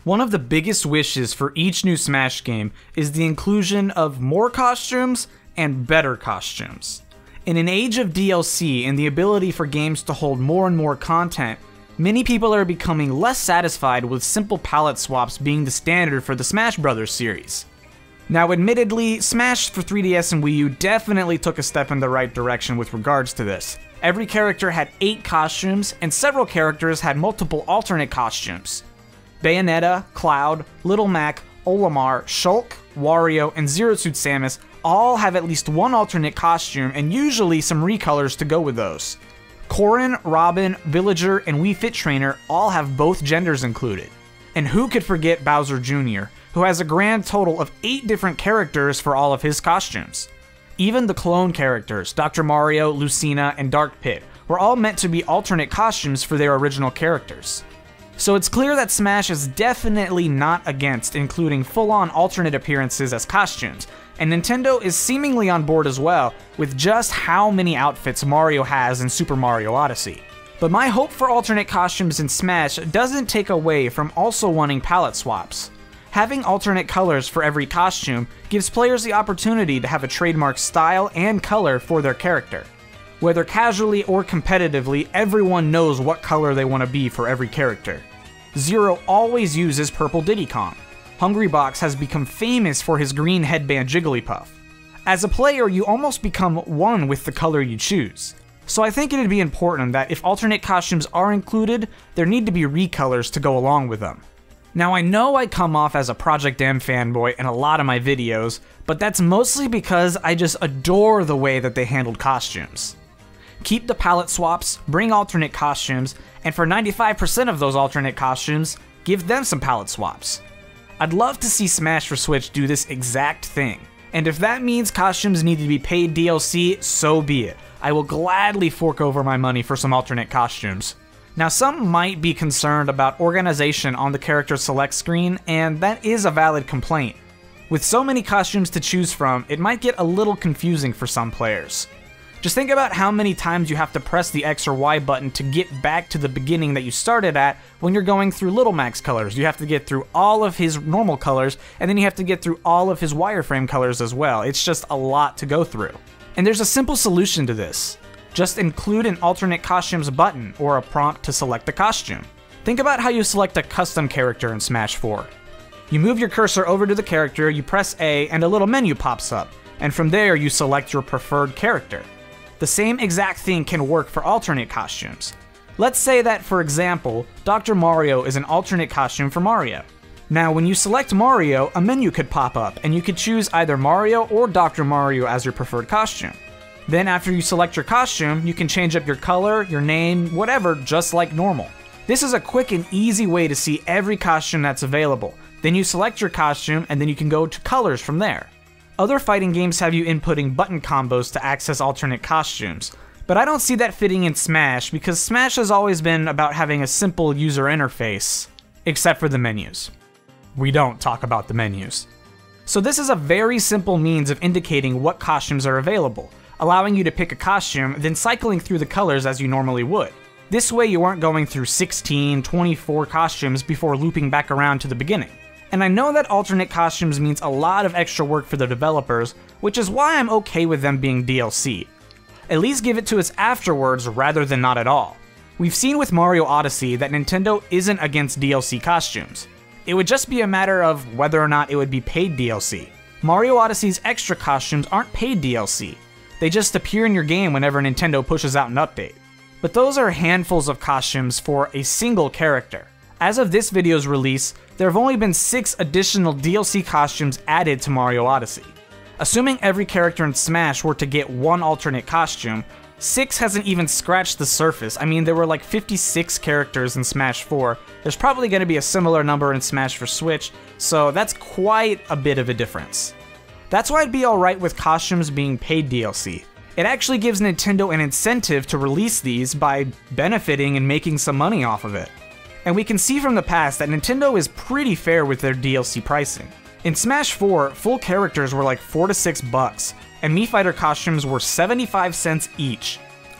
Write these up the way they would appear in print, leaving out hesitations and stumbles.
One of the biggest wishes for each new Smash game is the inclusion of more costumes and better costumes. In an age of DLC and the ability for games to hold more and more content, many people are becoming less satisfied with simple palette swaps being the standard for the Smash Bros. Series. Now admittedly, Smash for 3DS and Wii U definitely took a step in the right direction with regards to this. Every character had 8 costumes, and several characters had multiple alternate costumes. Bayonetta, Cloud, Little Mac, Olimar, Shulk, Wario, and Zero Suit Samus all have at least one alternate costume and usually some recolors to go with those. Corrin, Robin, Villager, and Wii Fit Trainer all have both genders included. And who could forget Bowser Jr., who has a grand total of 8 different characters for all of his costumes. Even the clone characters, Dr. Mario, Lucina, and Dark Pit, were all meant to be alternate costumes for their original characters. So it's clear that Smash is definitely not against including full-on alternate appearances as costumes, and Nintendo is seemingly on board as well with just how many outfits Mario has in Super Mario Odyssey. But my hope for alternate costumes in Smash doesn't take away from also wanting palette swaps. Having alternate colors for every costume gives players the opportunity to have a trademark style and color for their character. Whether casually or competitively, everyone knows what color they want to be for every character. Zero always uses purple Diddy Kong. Hungrybox has become famous for his green headband Jigglypuff. As a player, you almost become one with the color you choose. So I think it'd be important that if alternate costumes are included, there need to be recolors to go along with them. Now I know I come off as a Project M fanboy in a lot of my videos, but that's mostly because I just adore the way that they handled costumes. Keep the palette swaps, bring alternate costumes, and for 95% of those alternate costumes, give them some palette swaps. I'd love to see Smash for Switch do this exact thing, and if that means costumes need to be paid DLC, so be it. I will gladly fork over my money for some alternate costumes. Now some might be concerned about organization on the character select screen, and that is a valid complaint. With so many costumes to choose from, it might get a little confusing for some players. Just think about how many times you have to press the X or Y button to get back to the beginning that you started at when you're going through Little Mac's colors. You have to get through all of his normal colors, and then you have to get through all of his wireframe colors as well. It's just a lot to go through. And there's a simple solution to this. Just include an alternate costumes button or a prompt to select a costume. Think about how you select a custom character in Smash 4. You move your cursor over to the character, you press A, and a little menu pops up, and from there you select your preferred character. The same exact thing can work for alternate costumes. Let's say that, for example, Dr. Mario is an alternate costume for Mario. Now, when you select Mario, a menu could pop up, and you could choose either Mario or Dr. Mario as your preferred costume. Then after you select your costume, you can change up your color, your name, whatever, just like normal. This is a quick and easy way to see every costume that's available. Then you select your costume, and then you can go to colors from there. Other fighting games have you inputting button combos to access alternate costumes, but I don't see that fitting in Smash because Smash has always been about having a simple user interface, except for the menus. We don't talk about the menus. So this is a very simple means of indicating what costumes are available, allowing you to pick a costume, then cycling through the colors as you normally would. This way you aren't going through 16, 24 costumes before looping back around to the beginning. And I know that alternate costumes means a lot of extra work for the developers, which is why I'm okay with them being DLC. At least give it to us afterwards rather than not at all. We've seen with Mario Odyssey that Nintendo isn't against DLC costumes. It would just be a matter of whether or not it would be paid DLC. Mario Odyssey's extra costumes aren't paid DLC. They just appear in your game whenever Nintendo pushes out an update. But those are handfuls of costumes for a single character. As of this video's release, there have only been 6 additional DLC costumes added to Mario Odyssey. Assuming every character in Smash were to get one alternate costume, 6 hasn't even scratched the surface. I mean, there were like 56 characters in Smash 4. There's probably going to be a similar number in Smash for Switch, so that's quite a bit of a difference. That's why I'd be alright with costumes being paid DLC. It actually gives Nintendo an incentive to release these by benefiting and making some money off of it. And we can see from the past that Nintendo is pretty fair with their DLC pricing. In Smash 4, full characters were like $4 to $6, and Mii Fighter costumes were 75 cents each.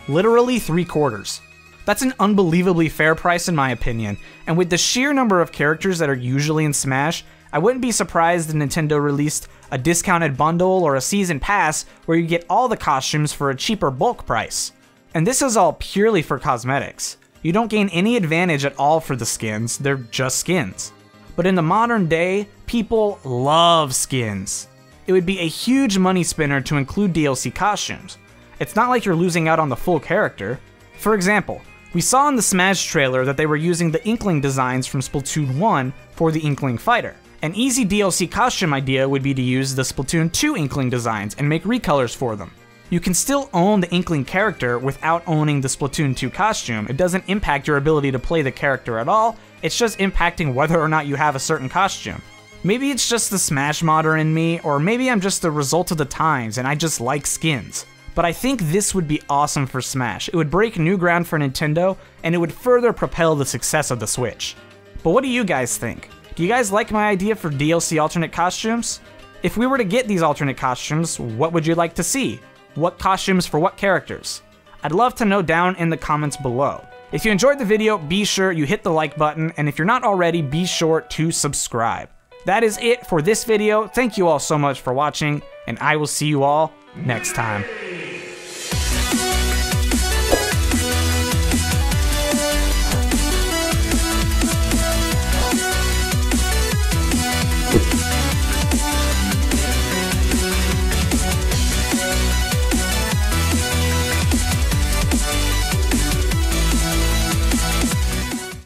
Literally 3/4. That's an unbelievably fair price in my opinion, and with the sheer number of characters that are usually in Smash, I wouldn't be surprised if Nintendo released a discounted bundle or a season pass where you get all the costumes for a cheaper bulk price. And this is all purely for cosmetics. You don't gain any advantage at all for the skins, they're just skins. But in the modern day, people love skins. It would be a huge money spinner to include DLC costumes. It's not like you're losing out on the full character. For example, we saw in the Smash trailer that they were using the Inkling designs from Splatoon 1 for the Inkling Fighter. An easy DLC costume idea would be to use the Splatoon 2 Inkling designs and make recolors for them. You can still own the Inkling character without owning the Splatoon 2 costume. It doesn't impact your ability to play the character at all, it's just impacting whether or not you have a certain costume. Maybe it's just the Smash modder in me, or maybe I'm just the result of the times and I just like skins. But I think this would be awesome for Smash. It would break new ground for Nintendo, and it would further propel the success of the Switch. But what do you guys think? Do you guys like my idea for DLC alternate costumes? If we were to get these alternate costumes, what would you like to see? What costumes for what characters? I'd love to know down in the comments below. If you enjoyed the video, be sure you hit the like button, and if you're not already, be sure to subscribe. That is it for this video. Thank you all so much for watching, and I will see you all next time.